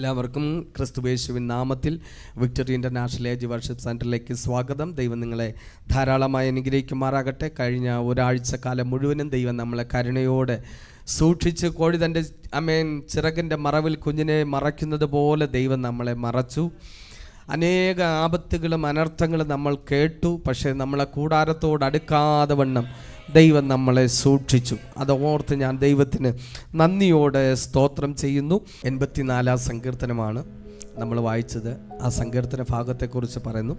എല്ലാവർക്കും ക്രിസ്തുയേശുവിൻ നാമത്തിൽ victory international age worship സെൻറ്ററിലേക്ക് സ്വാഗതം. ദൈവം നിങ്ങളെ ധാരാളമായി അനുഗ്രഹിക്കുമാറാകട്ടെ. കഴിഞ്ഞ ഒരാഴ്ച കാലം മുഴുവനും ദൈവം നമ്മളെ കരുണയോടെ സൂക്ഷിച്ച് കോഴി തൻ്റെ ചിറകിൻ്റെ മറവിൽ കുഞ്ഞിനെ മറയ്ക്കുന്നത് പോലെ ദൈവം നമ്മളെ മറച്ചു. അനേക ആപത്തുകളും അനർത്ഥങ്ങളും നമ്മൾ കേട്ടു. പക്ഷേ നമ്മളെ കൂടാരത്തോട് അടുക്കാതെ വണ്ണം ദൈവം നമ്മളെ സൂക്ഷിച്ചു. അത് ഓർത്ത് ഞാൻ ദൈവത്തിന് നന്ദിയോടെ സ്തോത്രം ചെയ്യുന്നു. 84-ാം സങ്കീർത്തനമാണ് നമ്മൾ വായിച്ചത്. ആ സങ്കീർത്തന ഭാഗത്തെക്കുറിച്ച് പറയുന്നു.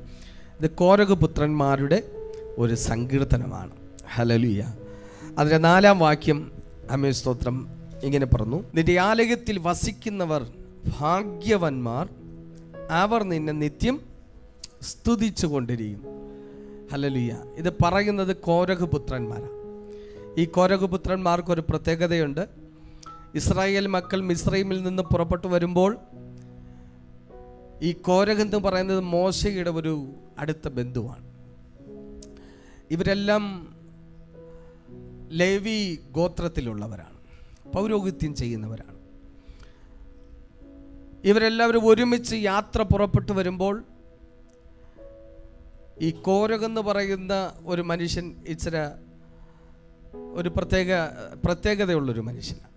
ഇത് കോരഗ് പുത്രന്മാരുടെ ഒരു സങ്കീർത്തനമാണ്. ഹല്ലേലൂയ. അതിൻ്റെ 4-ാം വാക്യം സ്തോത്രം ഇങ്ങനെ പറഞ്ഞു: നിന്റെ ആലയത്തിൽ വസിക്കുന്നവർ ഭാഗ്യവാന്മാർ, അവർ നിന്നെ നിത്യം സ്തുതിച്ചു കൊണ്ടിരിക്കും. ഹല്ലേലൂയ. ഇത് പറയുന്നത് കോരഗ് പുത്രന്മാരാണ്. ഈ കോരഗ് പുത്രന്മാർക്കൊരു പ്രത്യേകതയുണ്ട്. ഇസ്രായേൽ മക്കൾ മിസ്രൈമിൽ നിന്ന് പുറപ്പെട്ടു വരുമ്പോൾ ഈ കോരഗ് എന്ന് പറയുന്നത് മോശയുടെ ഒരു അടുത്ത ബന്ധുവാണ്. ഇവരെല്ലാം ലേവി ഗോത്രത്തിലുള്ളവരാണ്, പൗരോഹിത്യം ചെയ്യുന്നവരാണ്. ഇവരെല്ലാവരും ഒരുമിച്ച് യാത്ര പുറപ്പെട്ടു വരുമ്പോൾ ഈ കോരഗ് എന്ന് പറയുന്ന ഒരു മനുഷ്യൻ ഇച്ചിരി ഒരു പ്രത്യേകതയുള്ളൊരു മനുഷ്യനാണ്.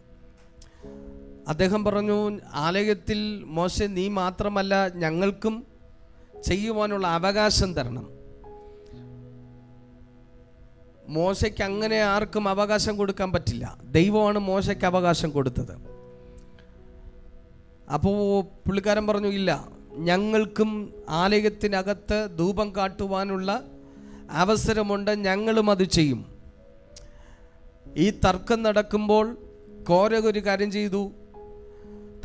അദ്ദേഹം പറഞ്ഞു, ആലയത്തിൽ മോശെ നീ മാത്രമല്ല, ഞങ്ങൾക്കും ചെയ്യുവാനുള്ള അവകാശം തരണം. മോശയ്ക്ക് അങ്ങനെ ആർക്കും അവകാശം കൊടുക്കാൻ പറ്റില്ല. ദൈവമാണ് മോശയ്ക്ക് അവകാശം കൊടുത്തത്. അപ്പോൾ പുള്ളിക്കാരൻ പറഞ്ഞു, ഇല്ല, ഞങ്ങൾക്കും ആലയത്തിനകത്ത് ധൂപം കാട്ടുവാനുള്ള അവസരമുണ്ട്, ഞങ്ങളും അത് ചെയ്യും. ഈ തർക്കം നടക്കുമ്പോൾ കോരഗ് ഒരു കാര്യം ചെയ്തു.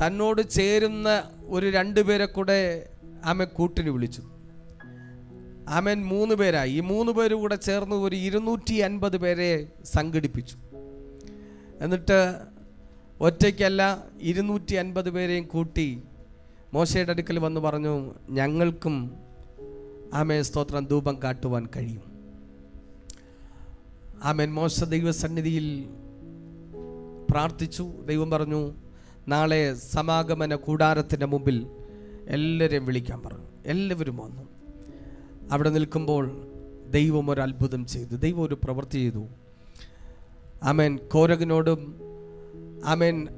തന്നോട് ചേരുന്ന ഒരു 2 പേരെ കൂടെ കൂട്ടിന് വിളിച്ചു. 3 പേരായി. ഈ 3 പേര് കൂടെ ചേർന്ന് ഒരു 250 പേരെ സംഘടിപ്പിച്ചു. എന്നിട്ട് ഒറ്റയ്ക്കല്ല, 250 പേരെയും കൂട്ടി മോശയുടെ അടുക്കൽ വന്ന് പറഞ്ഞു, ഞങ്ങൾക്കും സ്തോത്രം ധൂപം കാട്ടുവാൻ കഴിയും. മോശ ദൈവസന്നിധിയിൽ പ്രാർത്ഥിച്ചു. ദൈവം പറഞ്ഞു, നാളെ സമാഗമന കൂടാരത്തിൻ്റെ മുമ്പിൽ എല്ലാവരെയും വിളിക്കാൻ പറഞ്ഞു. എല്ലാവരും വന്നു. അവിടെ നിൽക്കുമ്പോൾ ദൈവം ഒരു അത്ഭുതം ചെയ്തു. ദൈവം ഒരു പ്രവൃത്തി ചെയ്തു. കോരഗിനോടും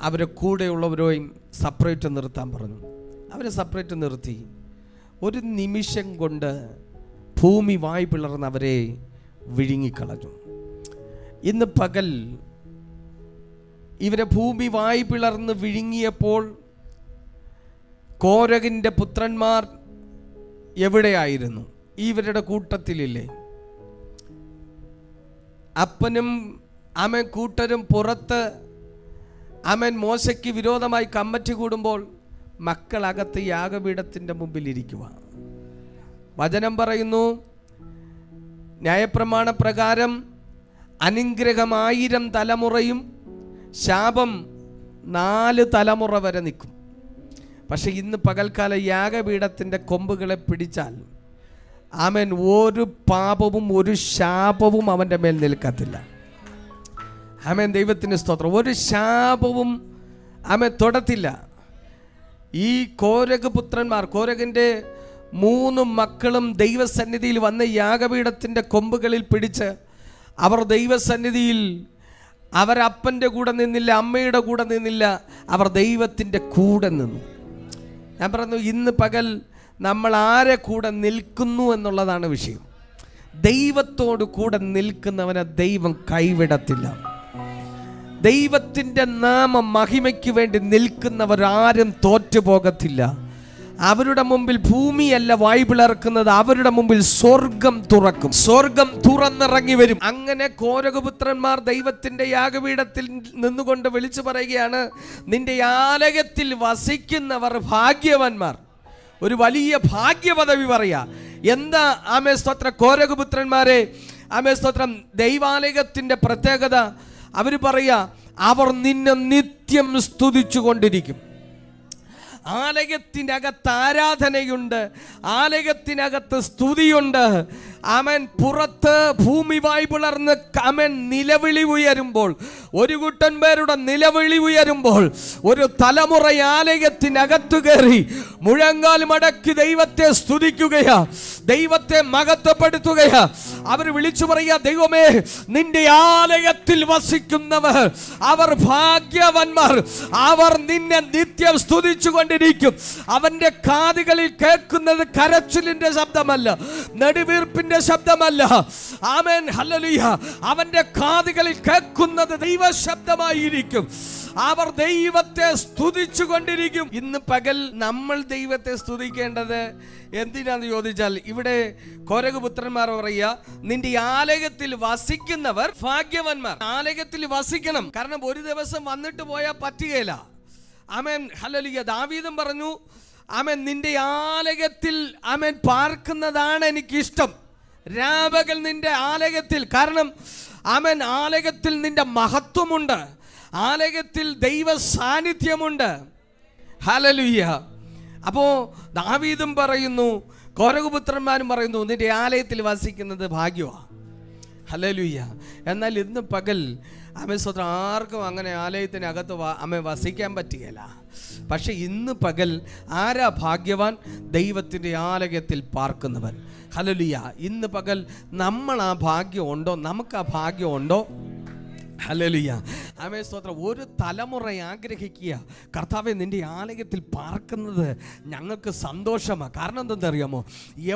അവരെ കൂടെയുള്ളവരെയും സെപ്പറേറ്റ് നിർത്താൻ പറഞ്ഞു. അവരെ സെപ്പറേറ്റ് നിർത്തി. ഒരു നിമിഷം കൊണ്ട് ഭൂമി വായ് പിളർന്ന് അവരെ വിഴുങ്ങിക്കളഞ്ഞു. ഇന്ന് പകൽ ഇവരെ ഭൂമി വായ് പിളർന്ന് വിഴുങ്ങിയപ്പോൾ കോരഗിൻ്റെ പുത്രന്മാർ എവിടെയായിരുന്നു? ഇവരുടെ കൂട്ടത്തിലില്ലേ? അപ്പനും കൂട്ടരും പുറത്ത് മോശയ്ക്ക് വിരോധമായി കമ്മിറ്റി കൂടുമ്പോൾ മക്കളകത്ത് യാഗപീഠത്തിൻ്റെ മുമ്പിൽ ഇരിക്കുക. വചനം പറയുന്നു, ന്യായപ്രമാണ പ്രകാരം അനുഗ്രഹം 1000 തലമുറയും ശാപം 4 തലമുറ വരെ നിൽക്കും. പക്ഷെ ഇന്ന് പകൽക്കാലം യാഗപീഠത്തിൻ്റെ കൊമ്പുകളെ പിടിച്ചാൽ ഒരു പാപവും ഒരു ശാപവും അവൻ്റെ മേൽ നിൽക്കത്തില്ല. ദൈവത്തിന് സ്തോത്രം. ഒരു ശാപവും തൊടത്തില്ല. ഈ കോരഗ് പുത്രന്മാർ, കോരഗിൻ്റെ 3 മക്കളും ദൈവസന്നിധിയിൽ വന്ന് യാഗപീഠത്തിൻ്റെ കൊമ്പുകളിൽ പിടിച്ച് അവർ ദൈവസന്നിധിയിൽ അവരപ്പൻ്റെ കൂടെ നിന്നില്ല, അമ്മയുടെ കൂടെ നിന്നില്ല, അവർ ദൈവത്തിൻ്റെ കൂടെ നിന്നു. ഞാൻ പറഞ്ഞു, ഇന്ന് പകൽ നമ്മൾ ആരെ കൂടെ നിൽക്കുന്നു എന്നുള്ളതാണ് വിഷയം. ദൈവത്തോട് കൂടെ നിൽക്കുന്നവനെ ദൈവം കൈവിടത്തില്ല. ദൈവത്തിൻ്റെ നാമ മഹിമയ്ക്ക് വേണ്ടി നിൽക്കുന്നവരാരും തോറ്റുപോകത്തില്ല. അവരുടെ മുമ്പിൽ ഭൂമിയല്ല വായ് പിളർക്കുന്നത്, അവരുടെ മുമ്പിൽ സ്വർഗം തുറക്കും. സ്വർഗം തുറന്നിറങ്ങി വരും. അങ്ങനെ കോരഗപുത്രന്മാർ ദൈവത്തിൻ്റെ യാഗപീഠത്തിൽ നിന്നുകൊണ്ട് വിളിച്ചു പറയുകയാണ്, നിന്റെ ആലയത്തിൽ വസിക്കുന്നവർ ഭാഗ്യവാന്മാർ. ഒരു വലിയ ഭാഗ്യപദവി പറയാ. എന്താ സ്തോത്രം കോരഗപുത്രന്മാരെ? സ്തോത്രം ദൈവാലയത്തിൻ്റെ പ്രത്യേകത അവർ പറയാ, അവർ നിന്നെ നിത്യം സ്തുതിച്ചു കൊണ്ടിരിക്കും. ആലയത്തിനകത്ത് ആരാധനയുണ്ട്, ആലയത്തിനകത്ത് സ്തുതിയുണ്ട്. ആമേൻ പുറത്ത് ഭൂമി വായ് പിളർന്ന് ആമേൻ നിലവിളി ഉയരുമ്പോൾ, ഒരു കൂട്ടം പേരുടെ നിലവിളി ഉയരുമ്പോൾ, ഒരു തലമുറ ആലയത്തിനകത്തു കയറി മുഴങ്കാൽ മടക്കി ദൈവത്തെ സ്തുതിക്കുകയാ, ദൈവത്തെ മഹത്വപ്പെടുത്തുകയാ. അവർ വിളിച്ചു പറയുക, ദൈവമേ നിന്റെ ആലയത്തിൽ വസിക്കുന്നവർ അവർ ഭാഗ്യവാന്മാർ, അവർ നിന്നെ നിത്യം സ്തുതിച്ചു കൊണ്ടിരിക്കും. അവന്റെ കാതുകളിൽ കേൾക്കുന്നത് കരച്ചിലിന്റെ ശബ്ദമല്ല, നെടുവീർപ്പിന്റെ ശബ്ദമല്ല. ആമേൻ, ഹല്ലേലൂയ. അവന്റെ കാതുകളിൽ കേൾക്കുന്നത് ദൈവ ശബ്ദമായിരിക്കും. അവർ ദൈവത്തെ സ്തുതിച്ചു കൊണ്ടിരിക്കും. ഇന്ന് പകൽ നമ്മൾ ദൈവത്തെ സ്തുതിക്കേണ്ടത് എന്തിനാന്ന് ചോദിച്ചാൽ, ഇവിടെ കോരഗ് പുത്രന്മാർ പറയുക, നിന്റെ ആലയത്തിൽ വസിക്കുന്നവർ ഭാഗ്യവാന്മാർ. ആലയത്തിൽ വസിക്കണം, കാരണം ഒരു ദിവസം വന്നിട്ട് പോയാൽ പറ്റുകയില്ല. ആമേൻ, ഹല്ലേലൂയ. ദാവീദും പറഞ്ഞു, ആമേൻ നിന്റെ ആലയത്തിൽ ആമേൻ പാർക്കുന്നതാണ് എനിക്കിഷ്ടം, രാപകൽ നിന്റെ ആലയത്തിൽ. കാരണം ആമേൻ ആലയത്തിൽ നിന്റെ മഹത്വമുണ്ട്, ആലയത്തിൽ ദൈവ സാന്നിധ്യമുണ്ട്. ഹല്ലേലൂയ. അപ്പോൾ ദാവീദും പറയുന്നു, കോരഗുപുത്രന്മാരും പറയുന്നു, നിന്റെ ആലയത്തിൽ വസിക്കുന്നത് ഭാഗ്യമാണ്. ഹല്ലേലൂയ. എന്നാൽ ഇന്ന് പകൽ സ്വത്രം ആർക്കും അങ്ങനെ ആലയത്തിനകത്ത് വസിക്കാൻ പറ്റുകയില്ല. പക്ഷെ ഇന്ന് പകൽ ആരാ ഭാഗ്യവാൻ? ദൈവത്തിൻ്റെ ആലയത്തിൽ പാർക്കുന്നവൻ. ഹല്ലേലൂയ. ഇന്ന് പകൽ നമ്മൾ ആ ഭാഗ്യം ഉണ്ടോ? നമുക്ക് ആ ഭാഗ്യം ഉണ്ടോ? ഹല്ലേലൂയ. ആമേൻ, സ്തോത്രം. ഒരു തലമുറ ആഗ്രഹിക്കുക, കർത്താവേ നിന്റെ ആലയത്തിൽ പാർക്കുന്നത് ഞങ്ങൾക്ക് സന്തോഷമാണ്. കാരണം എന്തെന്നറിയാമോ?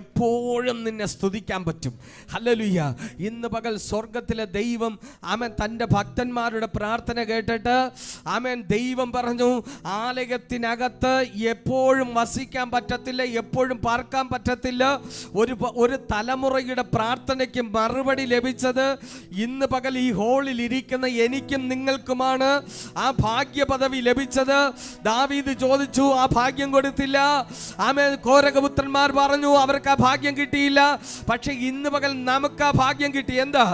എപ്പോഴും നിന്നെ സ്തുതിക്കാൻ പറ്റും. ഹല്ലേലൂയ. ഇന്ന് പകൽ സ്വർഗത്തിലെ ദൈവം ആമേൻ തൻ്റെ ഭക്തന്മാരുടെ പ്രാർത്ഥന കേട്ടിട്ട് ആമേൻ ദൈവം പറഞ്ഞു, ആലയത്തിനകത്ത് എപ്പോഴും വസിക്കാൻ പറ്റത്തില്ല, എപ്പോഴും പാർക്കാൻ പറ്റത്തില്ല. ഒരു തലമുറയുടെ പ്രാർത്ഥനയ്ക്ക് മറുപടി ലഭിച്ചത് ഇന്ന് പകൽ ഈ ഹോളിൽ ഇരിക്കുന്ന എനിക്കും നിങ്ങൾക്കുമാണ് ആ ഭാഗ്യ പദവി ലഭിച്ചത്. ദാവീദ് ചോദിച്ചു, ആ ഭാഗ്യം കൊടുത്തില്ല. ആമേൻ. കോരഗപുത്രന്മാർ പറഞ്ഞു, അവർക്ക് ആ ഭാഗ്യം കിട്ടിയില്ല. പക്ഷെ ഇന്ന് പകൽ നമുക്ക് ആ ഭാഗ്യം കിട്ടി. എന്താ?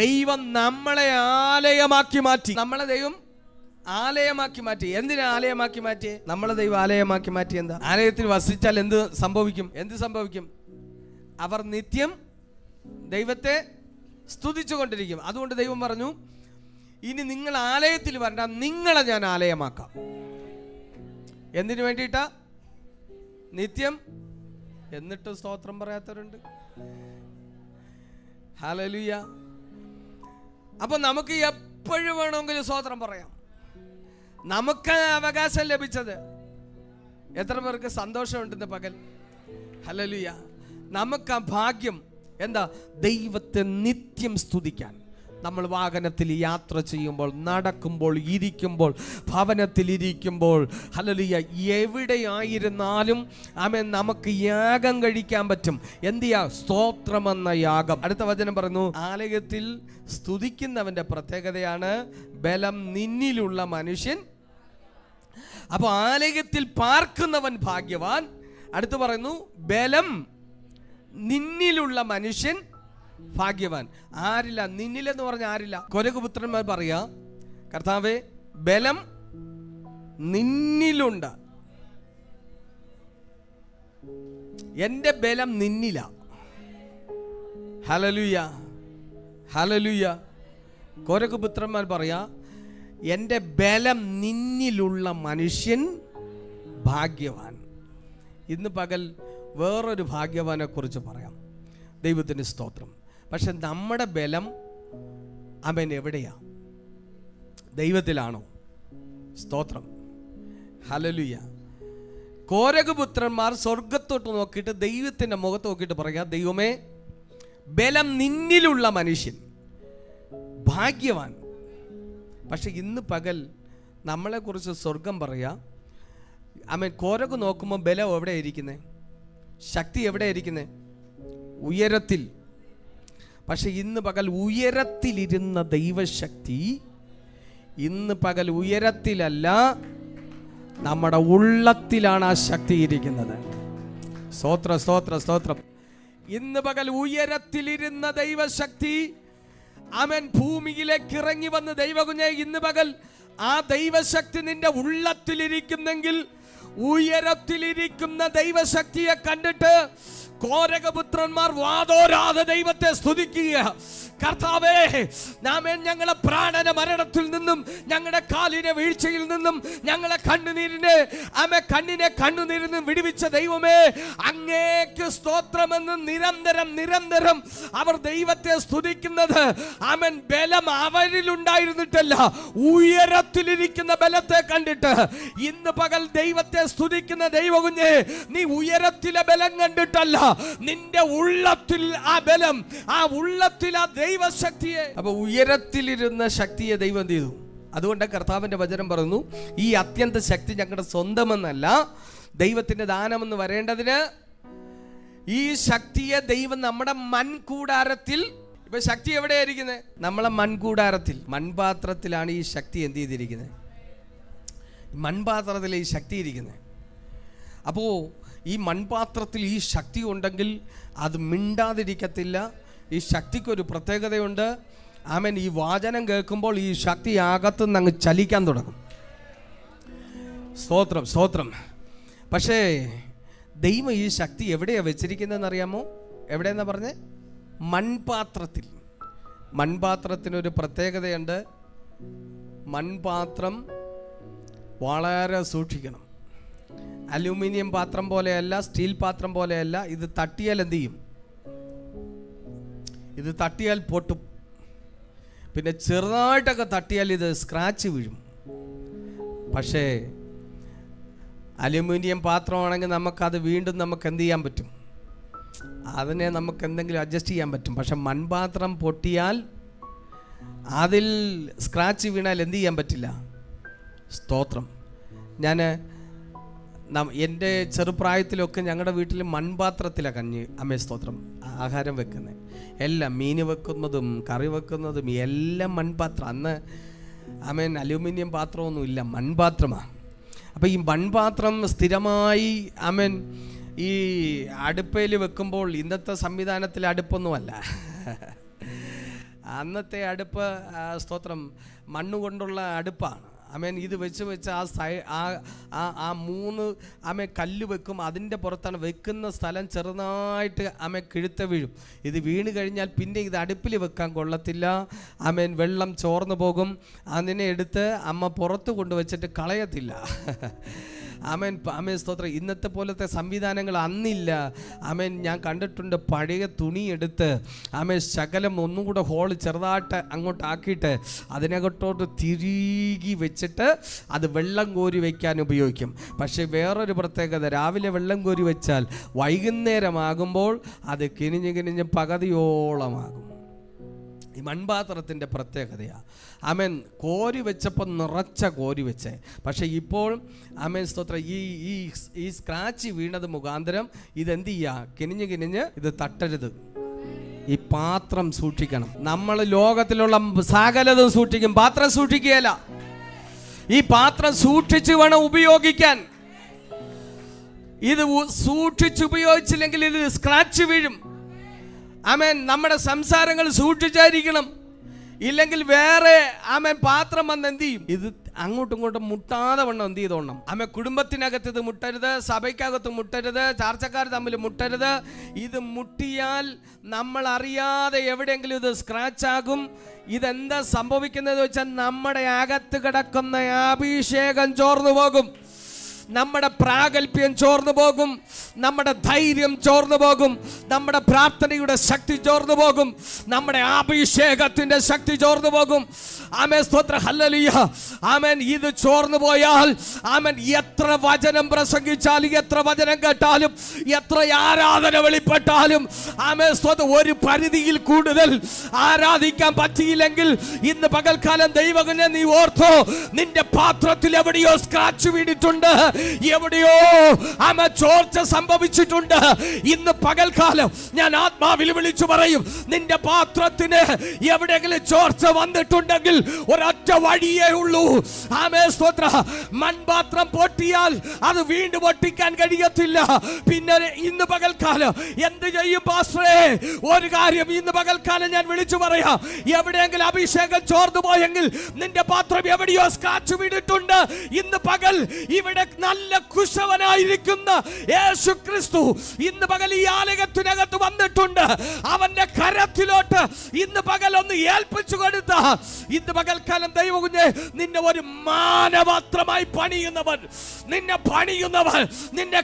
ദൈവം നമ്മളെ ആലയമാക്കി മാറ്റി. നമ്മളെ ദൈവം ആലയമാക്കി മാറ്റി. എന്തിനാ ആലയമാക്കി മാറ്റി? നമ്മളെ ദൈവം ആലയമാക്കി മാറ്റി. എന്താ? ആലയത്തിൽ വസിച്ചാൽ എന്ത് സംഭവിക്കും? എന്ത് സംഭവിക്കും? അവർ നിത്യം ദൈവത്തെ സ്തുതിച്ചു കൊണ്ടിരിക്കും. അതുകൊണ്ട് ദൈവം പറഞ്ഞു, ഇനി നിങ്ങൾ ആലയത്തിൽ വരണ്ട, നിങ്ങളെ ഞാൻ ആലയമാക്കാം. എന്തിനു വേണ്ടിയിട്ടാ? നിത്യം. എന്നിട്ട് സ്തോത്രം പറയാത്തവരുണ്ട്. ഹല്ലേലൂയ. അപ്പൊ നമുക്ക് എപ്പോഴും വേണമെങ്കിലും സ്തോത്രം പറയാം. നമുക്ക് അവകാശം ലഭിച്ചത്. എത്ര പേർക്ക് സന്തോഷമുണ്ടെന്ന് പകൽ? ഹല്ലേലൂയ. നമുക്ക് ആ ഭാഗ്യം എന്താ? ദൈവത്തെ നിത്യം സ്തുതിക്കാൻ. നമ്മൾ വാഹനത്തിൽ യാത്ര ചെയ്യുമ്പോൾ, നടക്കുമ്പോൾ, ഇരിക്കുമ്പോൾ, ഭവനത്തിലിരിക്കുമ്പോൾ, ഹല്ലേലൂയ, എവിടെയായിരുന്നാലും ആമേൻ നമുക്ക് യാഗം കഴിക്കാൻ പറ്റും. എന്തിയാ? സ്തോത്രമെന്ന യാഗം. അടുത്ത വചനം പറയുന്നു, ആലയത്തിൽ സ്തുതിക്കുന്നവന്റെ പ്രത്യേകതയാണ് ബലം നിന്നിലുള്ള മനുഷ്യൻ. അപ്പോൾ ആലയത്തിൽ പാർക്കുന്നവൻ ഭാഗ്യവാൻ. അടുത്ത് പറയുന്നു, ബലം നിന്നിലുള്ള മനുഷ്യൻ ഭാഗ്യവാൻ. ആരില്ല? നിന്നിലെന്ന് പറഞ്ഞ ആരില്ല? കോരഗുപുത്രന്മാർ പറയാ, കർത്താവേ ബലം നിന്നിലുണ്ട്, എന്റെ ബലം നിന്നില. Hallelujah, hallelujah. കോരഗുപുത്രന്മാർ പറയാ, എന്റെ ബലം നിന്നിലുള്ള മനുഷ്യൻ ഭാഗ്യവാൻ. ഇന്ന് പകൽ വേറൊരു ഭാഗ്യവാനെ കുറിച്ച് പറയാം. ദൈവത്തിന് സ്തോത്രം. പക്ഷെ നമ്മുടെ ബലം അവൻ എവിടെയാ? ദൈവത്തിലാണോ? സ്തോത്രം. ഹല്ലേലൂയ. കോരഗുപുത്രന്മാർ സ്വർഗത്തോട്ട് നോക്കിയിട്ട് ദൈവത്തിൻ്റെ മുഖത്ത് നോക്കിയിട്ട് പറയാ, ദൈവമേ ബലം നിന്നിലുള്ള മനുഷ്യൻ ഭാഗ്യവാൻ. പക്ഷെ ഇന്ന് പകൽ നമ്മളെക്കുറിച്ച് സ്വർഗം പറയാ, ആമേൻ. കോരഗ് നോക്കുമ്പോൾ ബലം എവിടെ ഇരിക്കുന്നത്? ശക്തി എവിടെ ഇരിക്കുന്നത്? ഉയരത്തിൽ. പക്ഷെ ഇന്ന് പകൽ ഉയരത്തിലിരുന്ന ദൈവശക്തി ഇന്ന് പകൽ ഉയരത്തിലല്ല, നമ്മുടെ ഉള്ളത്തിലാണ് ആ ശക്തി ഇരിക്കുന്നത്. സ്തോത്ര സ്തോത്ര സ്തോത്രം. ഇന്ന് പകൽ ഉയരത്തിലിരുന്ന ദൈവശക്തി അവൻ ഭൂമിയിലേക്ക് ഇറങ്ങി വന്ന്, ദൈവകുഞ്ഞെ ഇന്ന് പകൽ ആ ദൈവശക്തി നിന്റെ ഉള്ളത്തിലിരിക്കുന്നെങ്കിൽ, ഉയരത്തിലിരിക്കുന്ന ദൈവശക്തിയെ കണ്ടിട്ട് കോരകപുത്രന്മാർ വാതോരാതെ ദൈവത്തെ സ്തുതിക്കുക. കർത്താവേ, നാമേ ഞങ്ങളെ പ്രാണന മരണത്തിൽ നിന്നും, ഞങ്ങളുടെ കാലിനെ വീഴ്ചയിൽ നിന്നും, ഞങ്ങളെ കണ്ണുനീരിനെ കണ്ണുനീരിൽ നിന്നും വിടുവിച്ച ദൈവമേ, അങ്ങേക്ക് സ്തോത്രമെന്ന് നിരന്തരം അവർ ദൈവത്തെ സ്തുതിക്കുന്നത് ആമേൻ ബലം അവരിലുണ്ടായിരുന്നിട്ടല്ല, ഉയരത്തിലിരിക്കുന്ന ബലത്തെ കണ്ടിട്ട്. ഇന്ന് പകൽ ദൈവത്തെ സ്തുതിക്കുന്ന ദൈവകുഞ്ഞേ, നീ ഉയരത്തിലെ ബലം കണ്ടിട്ടല്ല, നിന്റെ ഉള്ളത്തിൽ ആ ബലം, ആ ഉള്ളത്തിൽ ആ ദൈവശക്തിയെ, അപ്പൊ ഉയരത്തിലിരുന്ന ശക്തിയെ ദൈവം എന്ത് ചെയ്തു? അതുകൊണ്ട് കർത്താവിന്റെ വചനം പറയുന്നു, ഈ അത്യന്ത ശക്തി ഞങ്ങളുടെ സ്വന്തമെന്നല്ല, ദൈവത്തിന്റെ ദാനമെന്ന് വരേണ്ടതിന് ഈ ശക്തിയെ ദൈവം നമ്മുടെ മൺകൂടാരത്തിൽ. ഇപ്പൊ ശക്തി എവിടെയായിരിക്കുന്നത്? നമ്മളെ മൺകൂടാരത്തിൽ, മൺപാത്രത്തിലാണ് ഈ ശക്തി എന്ത് ചെയ്തിരിക്കുന്നത്? മൺപാത്രത്തിൽ ഈ ശക്തി ഇരിക്കുന്നത്. അപ്പോ ഈ മൺപാത്രത്തിൽ ഈ ശക്തി ഉണ്ടെങ്കിൽ അത് മിണ്ടാതിരിക്കത്തില്ല. ഈ ശക്തിക്കൊരു പ്രത്യേകതയുണ്ട്. ആമേൻ. ഈ വാചനം കേൾക്കുമ്പോൾ ഈ ശക്തി അകത്തുനിന്ന് അങ്ങ് ചലിക്കാൻ തുടങ്ങും. സ്തോത്രം, സ്തോത്രം. പക്ഷേ ദൈവം ഈ ശക്തി എവിടെയാണ് വെച്ചിരിക്കുന്നതെന്ന് അറിയാമോ? എവിടെയെന്നാ പറഞ്ഞേ? മൺപാത്രത്തിൽ. മൺപാത്രത്തിനൊരു പ്രത്യേകതയുണ്ട്. മൺപാത്രം വളരെ സൂക്ഷിക്കണം. അലൂമിനിയം പാത്രം പോലെയല്ല, സ്റ്റീൽ പാത്രം പോലെയല്ല. ഇത് തട്ടിയാൽ എന്ത് ചെയ്യും? ഇത് തട്ടിയാൽ പൊട്ടും. പിന്നെ ചെറുതായിട്ടൊക്കെ തട്ടിയാൽ ഇത് സ്ക്രാച്ച് വീഴും. പക്ഷേ അലൂമിനിയം പാത്രമാണെങ്കിൽ നമുക്കത് വീണ്ടും നമുക്ക് എന്ത് ചെയ്യാൻ പറ്റും? അതിനെ നമുക്ക് എന്തെങ്കിലും അഡ്ജസ്റ്റ് ചെയ്യാൻ പറ്റും. പക്ഷെ മൺപാത്രം പൊട്ടിയാൽ, അതിൽ സ്ക്രാച്ച് വീണാൽ എന്ത് ചെയ്യാൻ പറ്റില്ല. സ്തോത്രം. ഞാൻ എൻ്റെ ചെറുപ്രായത്തിലൊക്കെ ഞങ്ങളുടെ വീട്ടിൽ മൺപാത്രത്തിലാണ് അമ്മേ സ്തോത്രം ആഹാരം വെക്കുന്നത്. എല്ലാം മീൻ വെക്കുന്നതും കറി വെക്കുന്നതും എല്ലാം മൺപാത്രം. അന്ന് അമ്മേൻ അലൂമിനിയം പാത്രമൊന്നും ഇല്ല, മൺപാത്രമാണ്. അപ്പോൾ ഈ മൺപാത്രം സ്ഥിരമായി അമ്മേൻ ഈ അടുപ്പയിൽ വെക്കുമ്പോൾ, ഇന്നത്തെ സംവിധാനത്തിൽ അടുപ്പൊന്നുമല്ല, അന്നത്തെ അടുപ്പ് സ്തോത്രം മണ്ണുകൊണ്ടുള്ള അടുപ്പാണ്. ആമേൻ. ഇത് വെച്ച് ആ മൂന്ന് കല്ല് വെക്കും. അതിൻ്റെ പുറത്താണ് വെക്കുന്ന സ്ഥലം ചെറുതായിട്ട് കിഴുത്ത വീഴും. ഇത് വീണ് കഴിഞ്ഞാൽ പിന്നെ ഇത് അടുപ്പിൽ വെക്കാൻ കൊള്ളത്തില്ല. ആമേൻ. വെള്ളം ചോർന്നു പോകും. അതിനെ എടുത്ത് അമ്മ പുറത്ത് കൊണ്ടുവച്ചിട്ട് കളയത്തില്ല. ആമേൻ. ആമേൻ സ്തോത്രം. ഇന്നത്തെ പോലത്തെ സംവിധാനങ്ങൾ അന്നില്ല. ആമേൻ. ഞാൻ കണ്ടിട്ടുണ്ട് പഴയ തുണി എടുത്ത് ആമേൻ ശകലം ഒന്നും കൂടെ ഹോൾ ചെറുതായിട്ട് അങ്ങോട്ട് ആക്കിയിട്ട് അതിനകത്തോട്ട് തിരികി വെച്ചിട്ട് അത് വെള്ളം കോരി വയ്ക്കാൻ ഉപയോഗിക്കും. പക്ഷേ വേറൊരു പ്രത്യേകത, രാവിലെ വെള്ളം കോരി വെച്ചാൽ വൈകുന്നേരമാകുമ്പോൾ അത് കിനിഞ്ഞ് പകുതിയോളമാകും. ഈ മൺപാത്രത്തിൻ്റെ പ്രത്യേകതയാണ്. ആമേൻ. കോരി വെച്ചപ്പോൾ നിറച്ച കോരി വെച്ചേ. പക്ഷേ ഇപ്പോൾ ആമേൻ സ്തോത്രം ഈ സ്ക്രാച്ച് വീണത് മുഖാന്തരം ഇതെന്ത് ചെയ്യുക? കിനിഞ്ഞ് ഇത് തട്ടരുത്. ഈ പാത്രം സൂക്ഷിക്കണം. നമ്മൾ ലോകത്തിലുള്ള സകലതും സൂക്ഷിക്കും, പാത്രം സൂക്ഷിക്കുകയല്ല. ഈ പാത്രം സൂക്ഷിച്ച് വേണം ഉപയോഗിക്കാൻ. ഇത് സൂക്ഷിച്ചുപയോഗിച്ചില്ലെങ്കിൽ ഇത് സ്ക്രാച്ച് വീഴും. ആമേൻ. നമ്മുടെ സംസാരങ്ങൾ സൂക്ഷിച്ചായിരിക്കണം. ഇല്ലെങ്കിൽ വേറെ ആമേൻ പാത്രം വന്ന് എന്ത് ചെയ്യും? ഇത് അങ്ങോട്ടും ഇങ്ങോട്ടും മുട്ടാതെ വണ്ണം എന്ത് ചെയ്തോണം. ആമേൻ. കുടുംബത്തിനകത്ത് ഇത് മുട്ടരുത്, സഭയ്ക്കകത്ത് മുട്ടരുത്, ചാർച്ചക്കാർ തമ്മിൽ മുട്ടരുത്. ഇത് മുട്ടിയാൽ നമ്മൾ അറിയാതെ എവിടെയെങ്കിലും ഇത് സ്ക്രാച്ച് ആകും. ഇതെന്താ സംഭവിക്കുന്നത് വെച്ചാൽ നമ്മുടെ അകത്ത് കിടക്കുന്ന അഭിഷേകം ചോർന്നു പോകും, നമ്മുടെ പ്രാഗൽഭ്യം ചോർന്നു പോകും, നമ്മുടെ ധൈര്യം ചോർന്നു പോകും, നമ്മുടെ പ്രാർത്ഥനയുടെ ശക്തി ചോർന്നു പോകും, നമ്മുടെ അഭിഷേകത്തിന്റെ ശക്തി ചോർന്നു പോകും. ആമേൻ. സ്തോത്രം. ഹല്ലേലൂയ. ആമേൻ. ഇത് ചോർന്നു പോയാൽ ആമേൻ എത്ര വചനം പ്രസംഗിച്ചാലും, എത്ര വചനം കേട്ടാലും, എത്ര ആരാധന വെളിപ്പെട്ടാലും ആമേൻ സ്തോത്രം ഒരു പരിധിയിൽ കൂടുതൽ ആരാധിക്കാൻ പറ്റിയില്ലെങ്കിൽ ഇന്ന് പകൽക്കാലം ദൈവമേ നീ ഓർത്തോ, നിന്റെ പാത്രത്തിൽ എവിടെയോ സ്ക്രാച്ച് വീണിട്ടുണ്ട്, എവിടെയോ ചോർച്ച സംഭവിച്ചിട്ടുണ്ട്. ഇന്ന് പകൽക്കാലം ഞാൻ ആത്മാവിൽ വിളിച്ചു പറയും, നിന്റെ പാത്രത്തിന് എവിടെയെങ്കിലും ചോർച്ച വന്നിട്ടുണ്ടെങ്കിൽ ഒരൊറ്റ വഴിയേ ഉള്ളൂ. ആമേൻ, സ്തോത്രം. മൺപാത്രം പൊട്ടിയാൽ അത് വീണ്ടും പൊട്ടിക്കാൻ കഴിയത്തില്ല. പിന്നെ ഇന്ന് പകൽക്കാലം എന്ത് ചെയ്യും പാസ്റ്ററേ? ഒരു കാര്യം ഇന്ന് പകൽക്കാലം ഞാൻ വിളിച്ചു പറയാം. എവിടെയെങ്കിലും അഭിഷേകം ചോർന്നു പോയെങ്കിൽ നിന്റെ പാത്രം എവിടെയോ സ്ക്രാച്ച് വീണിട്ടുണ്ട്. ഇന്ന് പകൽ ഇവിടെ നല്ല കുശവനായിരിക്കുന്ന യേശു ക്രിസ്തു ഇന്ന് പകൽ ഈ ആലയത്തിനകത്ത് വന്നിട്ടുണ്ട്. അവന്റെ കരത്തിലോട്ട് ഇന്ന് പകൽ ഒന്ന് ഏൽപ്പിച്ചു കൊടുത്ത ഇന്ന് പകൽക്കാലം ദൈവകുഞ്ഞെ, നിന്നെ ഒരു മാനപാത്രമായി പണിയുന്നവൻ, നിന്നെ പണിയുന്നവൻ, നിന്റെ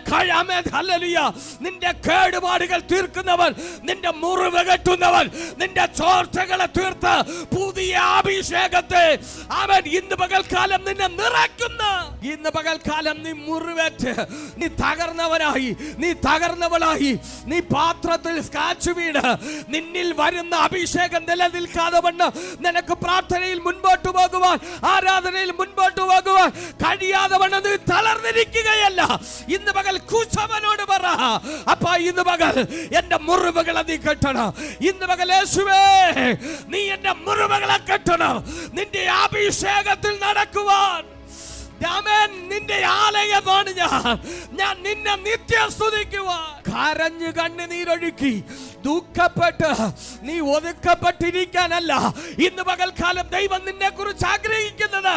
നിന്റെ കേടുപാടുകൾ തീർക്കുന്നവൻ, നിന്റെ മുറിവ് കെട്ടുന്നവൻ, നിന്റെ ചോർച്ചകളെ തീർത്ത് പുതിയ അഭിഷേകത്തെ അവൻ ഇന്ന് പകൽക്കാലം നിന്നെ നിറയ്ക്കുന്ന. ഇന്ന് പകൽക്കാലം നീ മുറിവേറ്റ്, നീ തകർന്നവനായി, നീ തകർന്നവളായി, നീ പാത്രത്തിൽ സ്ക്രാച്ച് വീണ് നിന്നിൽ വരുന്ന അഭിഷേകം നിലനിൽക്കാതെ വണ്ണം നിനക്ക് പ്രാർത്ഥനയിൽ മുൻപോട്ട് പോകുവാൻ, ആരാധനയിൽ മുൻപോട്ട് പോകുവാൻ കഴിയാതെ വണ്ണം നീ തളർന്നിരിക്കുകയല്ല. ഇന്ന് പകൽ കുശവനോട് പറ, അപ്പാ ഇന്ന് പകൽ എന്റെ മുറിവുകളെ നീ കെട്ടണം. ഇന്ന് പകൽ യേശുവേ, നീ എന്റെ മുറിവുകളെ കെട്ടണം. നിന്റെ അഭിഷേകത്തിൽ നടക്കുവാൻ നിന്റെ ആലയമാണ് ഞാൻ നിന്നെ നിത്യം സ്തുതിക്കുവാൻ. കരഞ്ഞു കണ്ണുനീരൊഴുക്കി ദുഃഖപ്പെട്ട് നീ ഒതുക്കപ്പെട്ടിരിക്കാനല്ല ഇന്ന് പകൽക്കാലം ദൈവം നിന്നെ കുറിച്ച് ആഗ്രഹിക്കുന്നത്.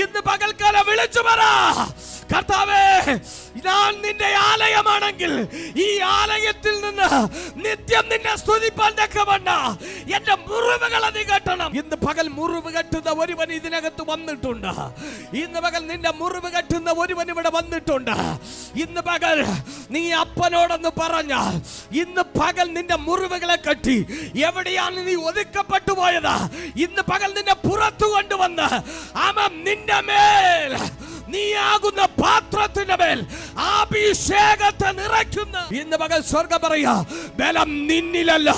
ഇന്ന് പകൽക്കാലം വിളിച്ചു പറ, കർത്താവേ, ഞാൻ നിന്റെ ആലയമാണെങ്കിൽ ഈ ആലയത്തിൽ നിന്ന് നിത്യം നിന്നെ സ്തുതിപ്പാൻ തക്കവണ്ണ എന്റെ മുറിവുകളെ നീ കെട്ടണം. ഇന്ന് പകൽ മുറിവ് കെട്ടുന്ന ഒരുവൻ ഇതിനകത്ത് വന്നിട്ടുണ്ട്. ഇന്ന് പകൽ നിന്റെ മുറിവ് കെട്ടുന്ന ഒരുവൻ ഇവിടെ വന്നിട്ടുണ്ട്. ഇന്ന് പകൽ നീ അപ്പനോടൊന്ന് പറഞ്ഞാൽ ഇന്ന് പകൽ നിന്റെ മുറിവുകളെ കെട്ടി എവിടെയാണ് നീ ഒതുക്കപ്പെട്ടു പോയത്, ഇന്ന് പകൽ നിന്നെ പുറത്തു കൊണ്ടുവന്ന് അവൻ നിന്റെ മേൽ, നീയാകുന്ന പാത്രത്തിന്റെ മേൽ അഭിഷേകത്തെ നിറയ്ക്കുന്ന. ഇന്ന് പകൽ സ്വർഗ്ഗം പറയാ, ബലം നിന്നിലല്ല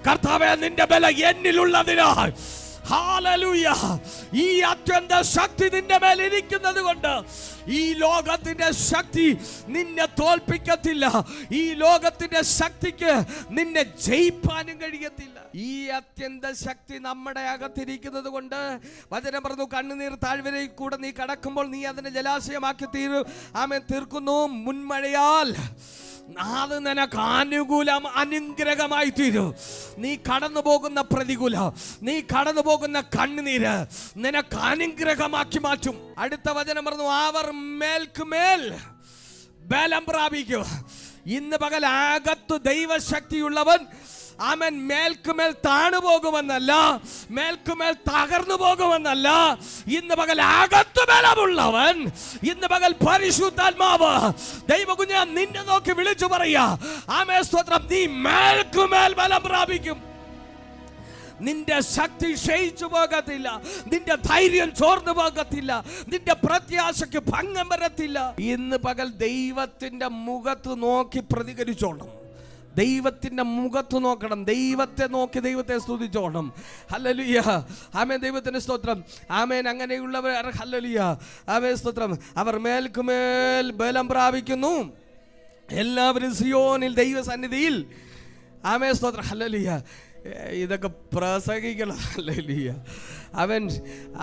കർത്താവേ, നിന്റെ ബലം എന്നിലുള്ളതിനാൽ. ഹല്ലേലൂയ. ഈ അത്യന്ത ശക്തി നിന്റെ മേൽ ഇരിക്കുന്നത് കൊണ്ട് ഈ ലോകത്തിന്റെ ശക്തി നിന്നെ തോൽപ്പിക്കത്തില്ല. ഈ ലോകത്തിന്റെ ശക്തിക്ക് നിന്നെ ജയിപ്പാനും കഴിയത്തില്ല. ഈ അത്യന്ത ശക്തി നമ്മുടെ അകത്തിരിക്കുന്നത് കൊണ്ട് വചനം പറഞ്ഞു, കണ്ണുനീർ താഴ്വരയിൽ കൂടെ നീ കടക്കുമ്പോൾ നീ അതിനെ ജലാശയമാക്കി തീർക്കുന്നു. മുൻമഴയാൽ അത് നിനക്ക് അനുഗ്രഹമായി തീരും. നീ കടന്നു പോകുന്ന പ്രതികൂലം, നീ കടന്നു പോകുന്ന കണ്ണുനീര് നിനക്ക് അനുഗ്രഹമാക്കി മാറ്റും. അടുത്ത വചനം പറഞ്ഞു, അവർ മേൽക്കുമേൽ ബലം പ്രാപിക്കും. ഇന്ന് പകൽ അകത്ത് ദൈവശക്തിയുള്ളവൻ അവൻ മേൽക്കുമേൽ താണു പോകുമെന്നല്ല, മേൽക്കുമേൽ തകർന്നു പോകുമെന്നല്ല. ഇന്ന് പകൽ അകത്ത് ബലമുള്ളവൻ, ഇന്ന് പകൽ പരിശുദ്ധാത്മാവ് ദൈവകുഞ്ഞ് നിന്നെ നോക്കി വിളിച്ചു പറയാ, ആമേൻ സ്തോത്രം, നീ മേൽക്കുമേൽ ബലം പ്രാപിക്കും. നിന്റെ ശക്തി ക്ഷയിച്ചു പോകത്തില്ല, നിന്റെ ധൈര്യം ചോർന്നു പോകത്തില്ല, നിന്റെ പ്രത്യാശയ്ക്ക് ഭംഗം വരത്തില്ല. ഇന്ന് പകൽ ദൈവത്തിന്റെ മുഖത്ത് നോക്കി പ്രതികരിച്ചോണം. ദൈവത്തിന്റെ മുഖത്ത് നോക്കണം, ദൈവത്തെ നോക്കി ദൈവത്തെ സ്തുതിച്ചോണം. ഹല്ലേലൂയ, ആമേൻ, ദൈവത്തിന്റെ സ്തോത്രം, ആമേൻ. അങ്ങനെയുള്ളവർ, ഹല്ലേലൂയ, ആമേൻ സ്തോത്രം, അവർ മേൽക്കുമേൽ ബലം പ്രാപിക്കുന്നു. എല്ലാവരും സിയോനിൽ ദൈവസന്നിധിയിൽ, ആമേൻ സ്തോത്രം, ഹല്ലേലൂയ. ഇതൊക്കെ പ്രസംഗിക്കണം. ഹല്ലേലൂയ.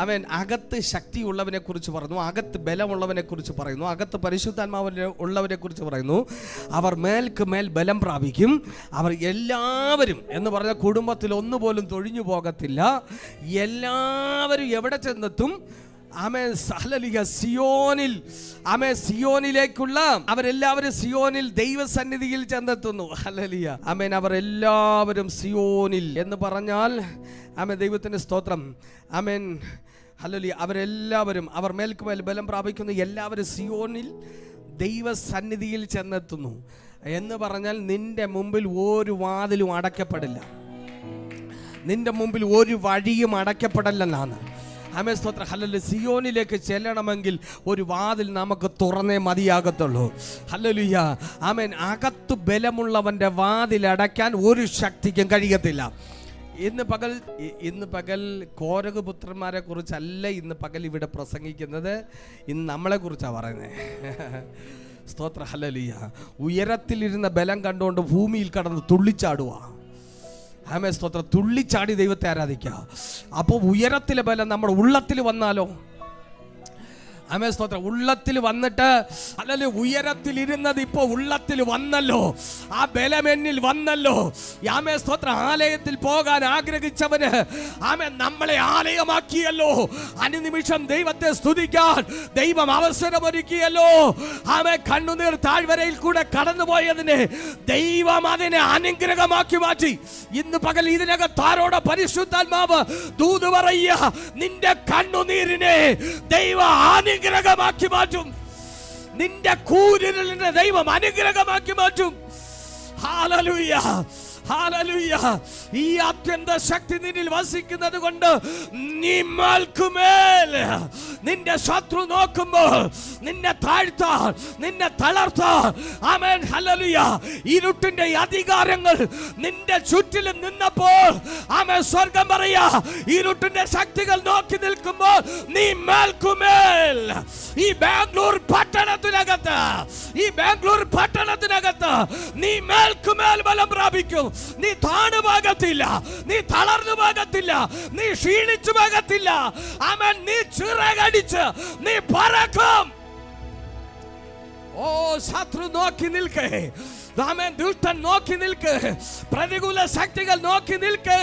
അവൻ അകത്ത് ശക്തിയുള്ളവനെ കുറിച്ച് പറയുന്നു, അകത്ത് ബലമുള്ളവനെ കുറിച്ച് പറയുന്നു, അകത്ത് പരിശുദ്ധാത്മാവിനെ ഉള്ളവരെ കുറിച്ച് പറയുന്നു. അവർ മേൽക്ക് മേൽ ബലം പ്രാപിക്കും. അവർ എല്ലാവരും എന്ന് പറഞ്ഞ കുടുംബത്തിൽ ഒന്നുപോലും തൊഴിഞ്ഞു പോകത്തില്ല. എല്ലാവരും എവിടെ ചെന്നെത്തും? ആമേൻ, ഹല്ലേലൂയ, സിയോനിൽ, ആമേൻ, സിയോനിലേക്കുള്ള അവരെല്ലാവരും സിയോനിൽ ദൈവസന്നിധിയിൽ ചെന്നെത്തുന്നു. ഹല്ലേലൂയ, ആമേൻ. അവർ എല്ലാവരും സിയോനിൽ എന്ന് പറഞ്ഞാൽ, ആമേൻ, ദൈവത്തിന്റെ സ്തോത്രം, ആമേൻ, ഹല്ലേലൂയ. അവരെല്ലാവരും, അവർ മേൽക്കുമേൽ ബലം പ്രാപിക്കുന്നു. എല്ലാവരും സിയോനിൽ ദൈവസന്നിധിയിൽ ചെന്നെത്തുന്നു എന്ന് പറഞ്ഞാൽ നിന്റെ മുമ്പിൽ ഒരു വാതിലും അടയ്ക്കപ്പെടില്ല, നിന്റെ മുമ്പിൽ ഒരു വഴിയും അടയ്ക്കപ്പെടില്ലെന്നാണ്. ആമേൻ സ്തോത്രം, ഹല്ലേലൂയ. സിയോനിലേക്ക് ചെല്ലണമെങ്കിൽ ഒരു വാതിൽ നമുക്ക് തുറന്നേ മതിയാകത്തുള്ളൂ. ഹല്ലേലൂയ, ആമേൻ. അകത്ത് ബലമുള്ളവന്റെ വാതിൽ അടയ്ക്കാൻ ഒരു ശക്തിക്കും കഴിയത്തില്ല. ഇന്ന് പകൽ കോരക് പുത്രന്മാരെ കുറിച്ചല്ല ഇന്ന് പകൽ ഇവിടെ പ്രസംഗിക്കുന്നത്, ഇന്ന് നമ്മളെ കുറിച്ചാണ് പറയുന്നത്. സ്തോത്രം, ഹല്ലേലൂയ. ഉയരത്തിലിരുന്ന ബലം കണ്ടുകൊണ്ട് ഭൂമിയിൽ കടന്ന് തുള്ളിച്ചാടുക. ആമേൻ സ്തോത്രം. തുള്ളിച്ചാടി ദൈവത്തെ ആരാധിക്കുക. അപ്പോൾ ഉയരത്തിലെ ബലം നമ്മുടെ ഉള്ളത്തിൽ വന്നാലോ? ആമേൻ സ്തോത്രം. ഉള്ളത്തിൽ വന്നിട്ട് അല്ലല്ലോ, ഉയരത്തിൽ ഇരുന്നത് ഇപ്പൊ ഉള്ളത്തിൽ വന്നല്ലോ, ആ ബലം എന്നിൽ വന്നല്ലോ. ആമേൻ സ്തോത്രം. ആലയത്തിൽ പോകാൻ ആഗ്രഹിച്ചവന് ആമേൻ നമ്മളെ ആലയമാക്കിയല്ലോ. അനുനിമിഷം ദൈവത്തെ സ്തുതിക്കാൻ ദൈവം അവസരമൊരുക്കിയല്ലോ. ആമേൻ കണ്ണുനീർ താഴ്വരയിൽ കൂടെ കടന്നുപോയതിന് ദൈവം അതിനെ അനുഗ്രഹമാക്കി മാറ്റി. ഇന്ന് പകൽ ഇതിനകത്താരോടെ പരിശുദ്ധാത്മാവ് ദൂത് പറയുക, നിന്റെ കണ്ണുനീരിനെ ദൈവം അനുഗ്രഹമാക്കി മാറ്റും. നിന്റെ കൂരിരലിനെ ദൈവം അനുഗ്രഹമാക്കി മാറ്റും. Hallelujah, hallelujah. ഈ അത്യന്ത ശക്തി നിന്നിൽ വസിക്കുന്നത് കൊണ്ട് നീ മേൽക്കുമേൽ നിന്റെ ശത്രു നോക്കുമ്പോൾ നിന്നെ താഴ്ത്താൻ, നിന്നെ തളർത്താൻ, ആമേൻ ഹല്ലേലൂയ, ഇരുട്ടിന്റെ അധികാരങ്ങൾ നിന്റെ ചുറ്റിലും നിന്നപ്പോൾ ആമേൻ സ്വർഗം പറയാ, ഇരുട്ടിന്റെ ശക്തികൾ നോക്കി നിൽക്കുമ്പോൾ നീ മേൽക്കുമേൽ. ഈ ബാംഗ്ലൂർ പട്ടണത്തിനകത്ത്, ഈ ബാംഗ്ലൂർ പട്ടണത്തിനകത്ത് നീ മേൽക്കുമേൽ ബലം പ്രാപിക്കും. നീ താണു പോകത്തില്ല, നീ തളർന്നു പോകത്തില്ല, നീ ക്ഷീണിച്ചു പോകത്തില്ല. ആമേൻ. നീ ചിറകടിച്ച് നീ പറക്കും. ഓ ശത്രു നോക്കി നിൽക്കേ, ആമേൻ, ദുഷ്ടൻ നോക്കി നിൽക്ക്, പ്രതികൂല ശക്തികൾ നോക്കി നിൽക്ക്.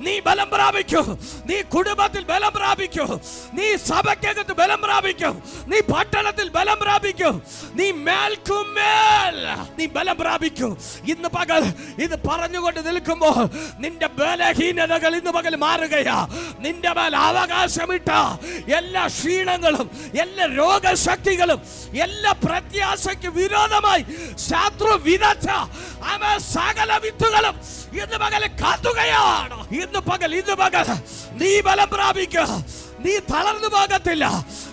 നീ ബലം പ്രാപിക്കും. നീ കുടുംബത്തിൽ ബലം പ്രാപിക്കും. നീ സഭയ്ക്കകത്ത് ബലം പ്രാപിക്കും. നീ പട്ടണത്തിൽ ബലം പ്രാപിക്കും. നീ മേൽക്കുമേൽ നീ ബലം പ്രാപിക്കും. ഇന്ന് പകൽ ഇത് പറഞ്ഞുകൊണ്ട് നിൽക്കുമ്പോൾ നിന്റെ ബലഹീനതകൾ ഇന്ന് പകൽ മാറുകയാ. നിന്റെ മേൽ അവകാശമിട്ട എല്ലാ ക്ഷീണങ്ങളും, എല്ലാ രോഗശക്തികളും, എല്ലാ പ്രത്യാശയ്ക്ക് വിരോധമായി ശത്രു വിതച്ച സകല വിത്തുകളും ഇന്ന് പകൽ കാത്തുകയാണ്. ഇന്ന് പകൽ നീ ബലം പ്രാപിക്കുക. നീ തളർന്നു പോകത്തില്ല.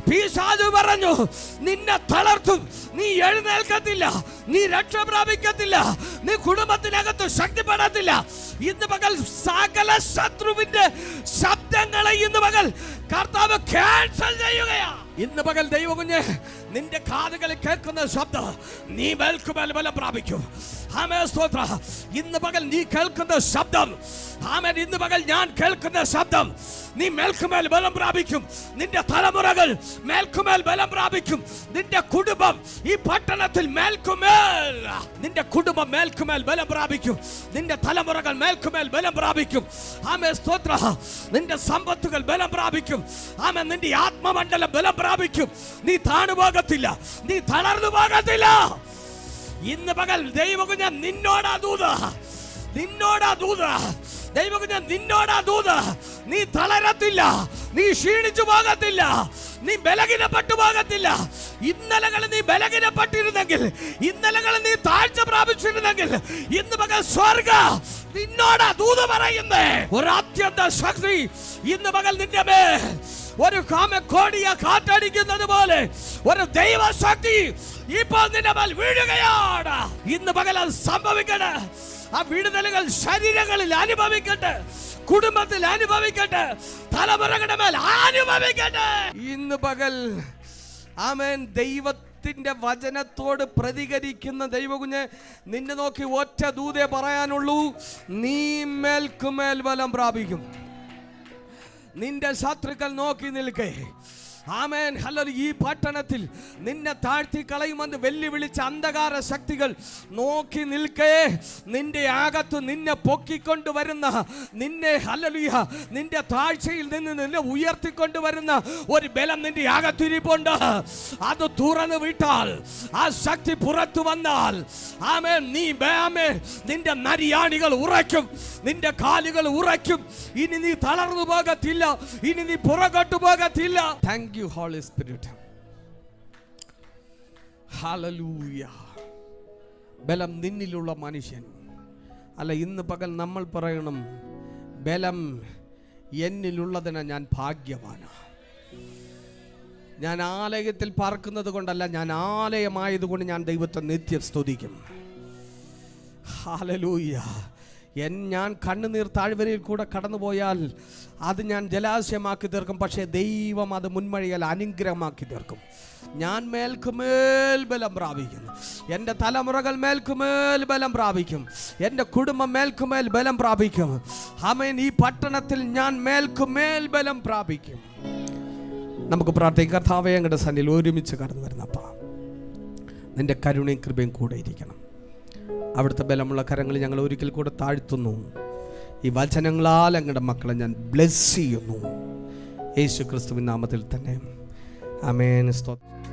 പിശാചു പറഞ്ഞു നിന്നെ തളർത്തും, നീ എഴുന്നേൽക്കത്തില്ല, നീ രക്ഷ പ്രാപിക്കത്തില്ല, നീ കുടുംബത്തിനകത്ത് ശക്തിപ്പെടത്തില്ല. ഇന്ന് പകൽ സകല ശത്രുവിന്റെ ശബ്ദങ്ങളെ ഇന്ന് പകൽ കർത്താവ് ക്യാൻസൽ ചെയ്യുകയാ. ഇന്ന് പകൽ ദൈവകുഞ്ഞ് നിന്റെ കാതുകളിൽ കേൾക്കുന്ന ശബ്ദം നീ മേൽക്കുമേൽ ബലം പ്രാപിക്കും. ആമേൻ സ്തോത്രം. ഇന്ന് പകൽ നീ കേൾക്കുന്ന ശബ്ദം, ആമേൻ, ഇന്ന് പകൽ ഞാൻ കേൾക്കുന്ന ശബ്ദം നീ മേൽക്കുമേൽ ബലം പ്രാപിക്കും. നിന്റെ തലമുറകൾ മേൽക്കുമേൽ ബലം പ്രാപിക്കും. നിന്റെ കുടുംബം ഈ പട്ടണത്തിൽ മേൽക്കുമേൽ, നിന്റെ കുടുംബം മേൽക്കുമേൽ ബലം പ്രാപിക്കും. നിന്റെ തലമുറകൾ മേൽക്കുമേൽ ബലം പ്രാപിക്കും. ആമേൻ സ്തോത്രം. നിന്റെ സമ്പത്തുകൾ ബലം പ്രാപിക്കും. ആമേൻ. നിന്റെ ആത്മമണ്ഡലം ബലം പ്രാപിക്കും. നീ താണുപോകത്തില്ല, നീ തളർന്നു പോകത്തില്ല. ഇന്ന് പകൽ ദൈവകുഞ്ഞ നിന്നോടാ ദൂത്, നിന്നോടാ ദൂത്, ദൈവകുഞ്ഞ നിന്നോടാ ദൂത്. നീ തളരത്തില്ല, നീ ക്ഷീണിച്ചു പോകത്തില്ല, നീ ബലഹീനപ്പെട്ടു പോകത്തില്ല. ഇന്നലകളിൽ നീ ബലഹീനപ്പെട്ടിരുന്നെങ്കിൽ, ഇന്നലകളിൽ നീ താഴ്ച പ്രാപിച്ചിരുന്നെങ്കിൽ, ഇന്ന് പകൽ സ്വർഗ നിന്നോടാ ദൂത് പറയുന്നേ. ഒരു അത്യന്ത ശക്തി ഇന്ന് പകൽ നിന്റെ മേൽ, ഒരു കോടിയ കാറ്റടിക്കുന്നത് പോലെ ഒരു ദൈവശക്തി ഇപ്പോൾ നിന്റെ മേൽ വീഴുകയാണ്. ഇന്ന് പകൽ അത് സംഭവിക്കട്ടെ. ആ വിടുതലുകൾ ശരീരങ്ങളിൽ അനുഭവിക്കട്ടെ, കുടുംബത്തിൽ അനുഭവിക്കട്ടെ, തലമുറകളുടെ മേൽ അനുഭവിക്കട്ടെ. ഇന്ന് പകൽ ആമേൻ ദൈവത്തിന്റെ വചനത്തോട് പ്രതികരിക്കുന്ന ദൈവകുഞ്ഞ് നിന്നെ നോക്കി ഒറ്റ ദൂതേ പറയാനുള്ളൂ, നീ മേൽക്കുമേൽ ബലം പ്രാപിക്കും. നിന്റെ ശത്രുക്കൾ നോക്കി നിൽക്കേ. Amen hallelujah. ഈ പട്ടണത്തിൽ നിന്നെ താഴ്ത്തി കളയുമെന്ന് വെല്ലുവിളിച്ച അന്ധകാര ശക്തികൾ നോക്കി നിൽക്കേ. നിന്റെ അകത്ത് നിന്നെ പൊക്കിക്കൊണ്ടുവരുന്ന, നിന്നെ ഹല്ലേലൂയ നിന്റെ താഴ്ചയിൽ നിന്ന് നിന്നെ ഉയർത്തിക്കൊണ്ടുവരുന്ന ഒരു ബലം നിന്റെ അകത്തിരിപ്പുണ്ട്. അത് തുറന്നു വിട്ടാൽ, ആ ശക്തി പുറത്തു വന്നാൽ, ആമേൻ, നിന്റെ നരിയാണികൾ ഉറയ്ക്കും, നിന്റെ കാലുകൾ ഉറയ്ക്കും. ഇനി നീ തളർന്നു പോകത്തില്ല, ഇനി നീ പുറകോട്ട് പോകത്തില്ല. Thank you holy spirit. Hallelujah. ബലം നിന്നിലുള്ള മനുഷ്യൻ അല്ല. ഇന്ന് പകൽ നമ്മൾ പറയണം, ബലം എന്നിലുള്ളതിന് ഞാൻ ഭാഗ്യവാനാണ്. ഞാൻ ആലയത്തിൽ പാർക്കുന്നത് കൊണ്ടല്ല, ഞാൻ ആലയമായതുകൊണ്ട് ഞാൻ ദൈവത്തെ നിത്യം സ്തുതിക്കും. ഹല്ലേലൂയ. ഞാൻ കണ്ണുനീർ താഴ്വരയിൽ കൂടെ കടന്നുപോയാൽ അത് ഞാൻ ജലാശയമാക്കി തീർക്കും, പക്ഷേ ദൈവം അത് മുൻമഴിയാൽ അനുഗ്രഹമാക്കി തീർക്കും. ഞാൻ മേൽക്കുമേൽ ബലം പ്രാപിക്കും. എൻ്റെ തലമുറകൾ മേൽക്കുമേൽ ബലം പ്രാപിക്കും. എൻ്റെ കുടുംബം മേൽക്കുമേൽ ബലം പ്രാപിക്കും. ആമേൻ. ഈ പട്ടണത്തിൽ ഞാൻ മേൽക്കുമേൽ ബലം പ്രാപിക്കും. നമുക്ക് പ്രാർത്ഥിക്കാം. കർത്താവേ, അങ്ങയുടെ സന്നിധിയിൽ ഒരുമിച്ച് കടന്നു വരുന്നപ്പാ, നിൻ്റെ കരുണയും കൃപയും കൂടെ ഇരിക്കണം. അവിടുത്തെ ബലമുള്ള കരങ്ങൾ ഞങ്ങൾ ഒരിക്കൽ കൂടെ താഴ്ത്തുന്നു. ഈ വചനങ്ങളാൽ അങ്ങയുടെ മക്കളെ ഞാൻ ബ്ലെസ് ചെയ്യുന്നു. യേശു ക്രിസ്തുവിൻ നാമത്തിൽ തന്നെ. ആമേൻ. സ്തോത്രം.